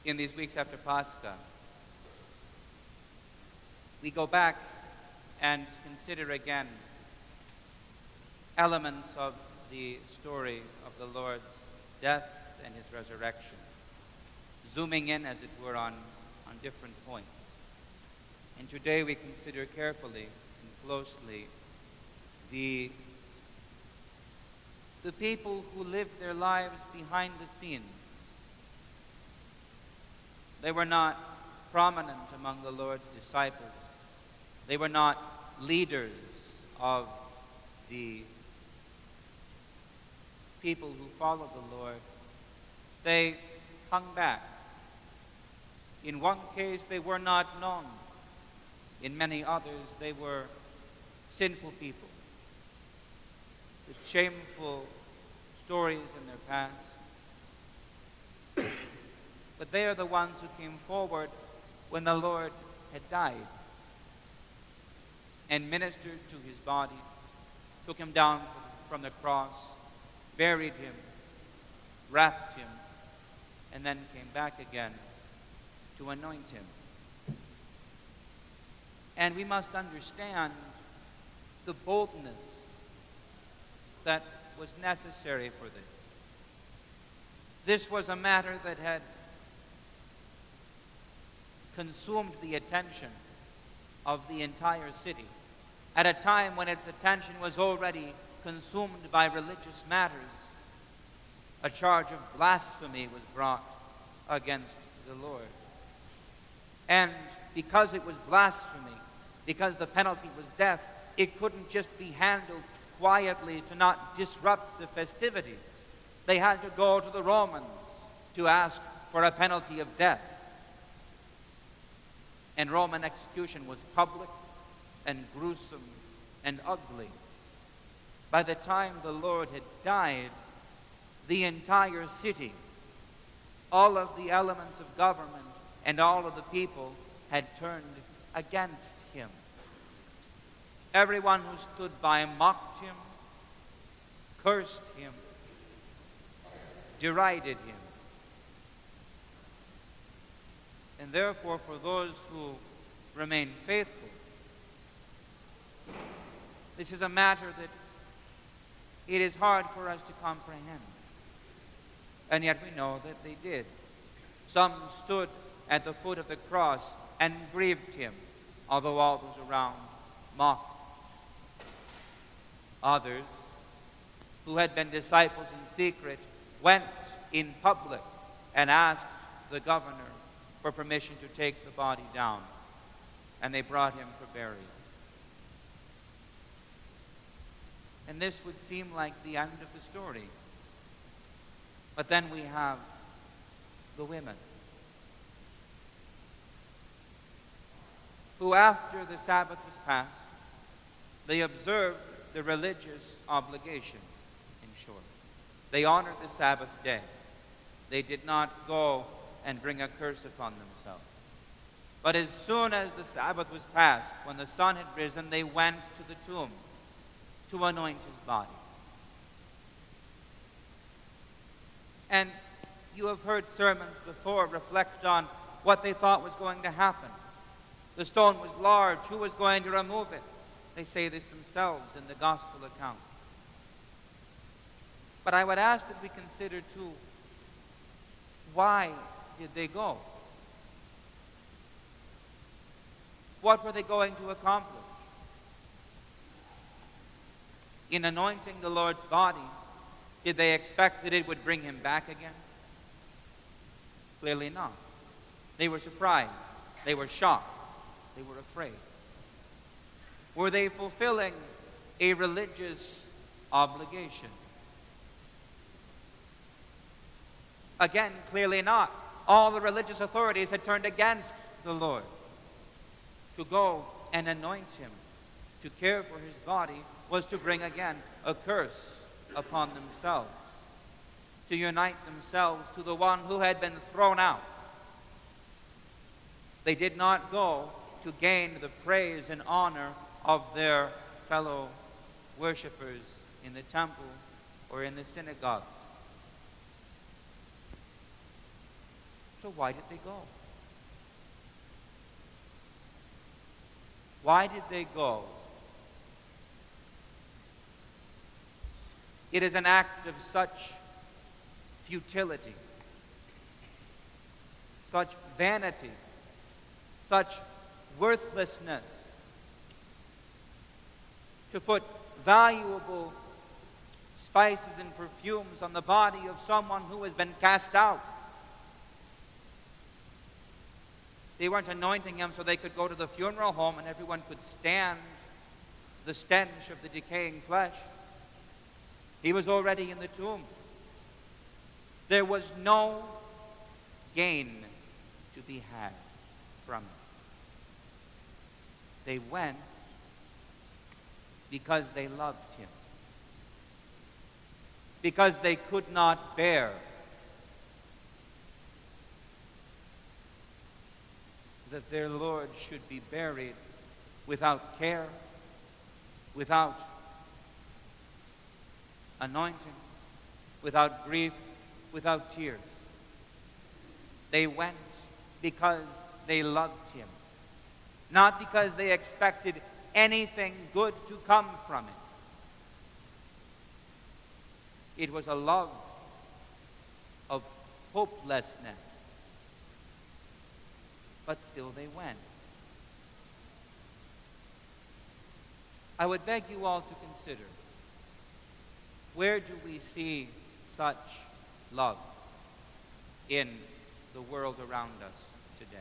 In these weeks after Pascha, we go back and consider again elements of the story of the Lord's death and his resurrection, zooming in, as it were, on different points. And today we consider carefully and closely the people who lived their lives behind the scenes. They were not prominent among the Lord's disciples. They were not leaders of the people who followed the Lord. They hung back. In one case, they were not known. In many others, they were sinful people with shameful stories in their past. But they are the ones who came forward when the Lord had died and ministered to his body, took him down from the cross, buried him, wrapped him, and then came back again to anoint him. And we must understand the boldness that was necessary for this. This was a matter that had consumed the attention of the entire city at a time when its attention was already consumed by religious matters. A charge of blasphemy was brought against the Lord. And because it was blasphemy, because the penalty was death, it couldn't just be handled quietly to not disrupt the festivities. They had to go to the Romans to ask for a penalty of death. And Roman execution was public and gruesome and ugly. By the time the Lord had died, the entire city, all of the elements of government and all of the people had turned against him. Everyone who stood by mocked him, cursed him, derided him. And therefore, for those who remain faithful, this is a matter that it is hard for us to comprehend. And yet we know that they did. Some stood at the foot of the cross and grieved him, although all those around mocked. Others, who had been disciples in secret, went in public and asked the governor for permission to take the body down. And they brought him for burial. And this would seem like the end of the story. But then we have the women, who after the Sabbath was passed, they observed the religious obligation, in short. They honored the Sabbath day. They did not go and bring a curse upon themselves. But as soon as the Sabbath was passed, when the sun had risen, they went to the tomb to anoint his body. And you have heard sermons before reflect on what they thought was going to happen. The stone was large. Who was going to remove it? They say this themselves in the gospel account. But I would ask that we consider too, why did they go? What were they going to accomplish? In anointing the Lord's body, did they expect that it would bring him back again? Clearly not. They were surprised. They were shocked. They were afraid. Were they fulfilling a religious obligation? Again, clearly not. All the religious authorities had turned against the Lord. To go and anoint him, to care for his body, was to bring again a curse upon themselves, to unite themselves to the one who had been thrown out. They did not go to gain the praise and honor of their fellow worshipers in the temple or in the synagogues. So why did they go? Why did they go? It is an act of such futility, such vanity, such worthlessness to put valuable spices and perfumes on the body of someone who has been cast out. They weren't anointing him so they could go to the funeral home and everyone could stand the stench of the decaying flesh. He was already in the tomb. There was no gain to be had from it. They went because they loved him. Because they could not bear that their Lord should be buried without care, without anointing, without grief, without tears. They went because they loved him, not because they expected anything good to come from it. It was a love of hopelessness. But still they went. I would beg you all to consider, where do we see such love in the world around us today?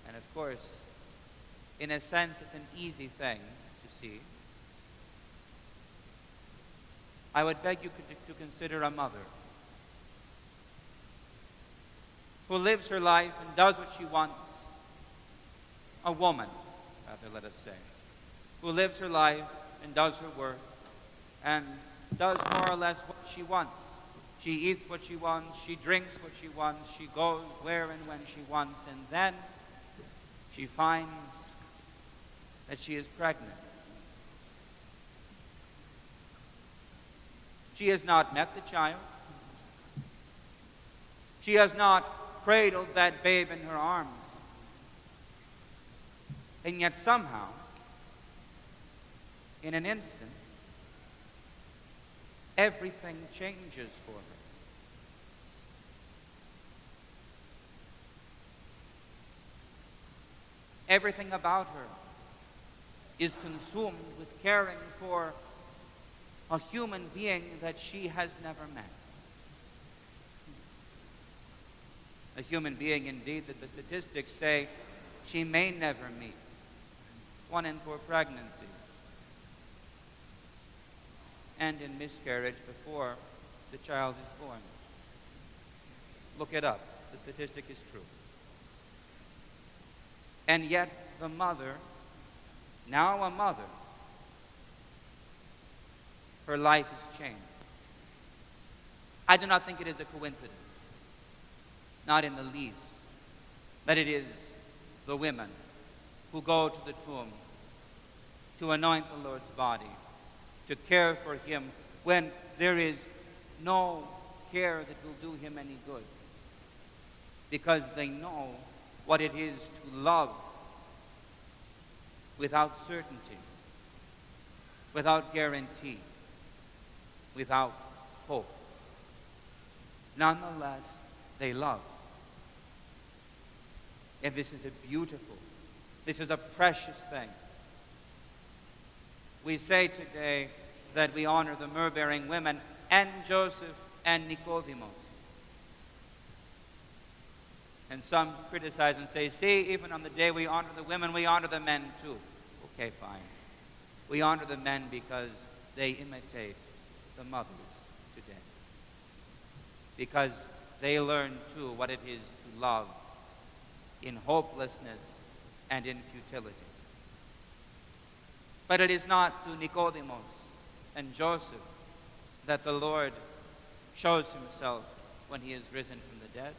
And of course, in a sense, it's an easy thing to see. I would beg you to consider a mother who lives her life and does what she wants. A woman, rather, let us say, who lives her life and does her work and does more or less what she wants. She eats what she wants, she drinks what she wants, she goes where and when she wants, and then she finds that she is pregnant. She has not met the child. She has not cradled that babe in her arms. And yet somehow, in an instant, everything changes for her. Everything about her is consumed with caring for a human being that she has never met. A human being, indeed, that the statistics say she may never meet. 1 in 4 pregnancies end in miscarriage before the child is born. Look it up. The statistic is true. And yet the mother, now a mother, her life is changed. I do not think it is a coincidence, not in the least, that it is the women who go to the tomb to anoint the Lord's body, to care for him when there is no care that will do him any good, because they know what it is to love without certainty, without guarantee, without hope. Nonetheless, they love. And this is a beautiful, this is a precious thing. We say today that we honor the myrrh-bearing women and Joseph and Nicodemus. And some criticize and say, see, even on the day we honor the women, we honor the men too. Okay, fine. We honor the men because they imitate the mothers today. Because they learn too what it is to love in hopelessness and in futility. But it is not to Nicodemus and Joseph that the Lord shows himself when he is risen from the dead.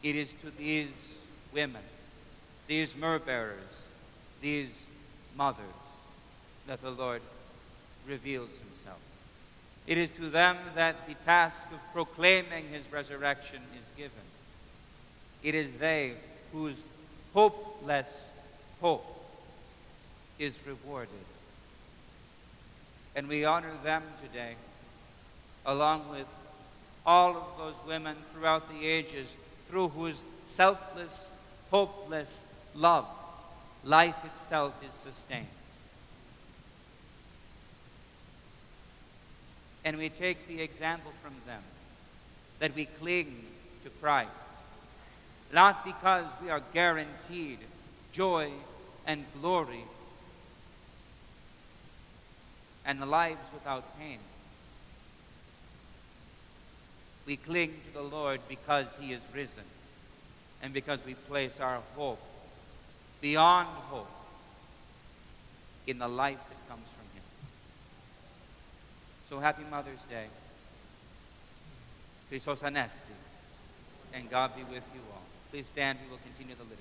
It is to these women, these myrrh-bearers, these mothers, that the Lord reveals himself. It is to them that the task of proclaiming his resurrection is given. It is they whose hopeless hope is rewarded. And we honor them today, along with all of those women throughout the ages through whose selfless, hopeless love life itself is sustained. And we take the example from them that we cling to Christ, not because we are guaranteed joy and glory and lives without pain. We cling to the Lord because he is risen and because we place our hope, beyond hope, in the life that comes from him. So happy Mother's Day. Christos Anesti. And God be with you all. Please stand. We will continue the liturgy.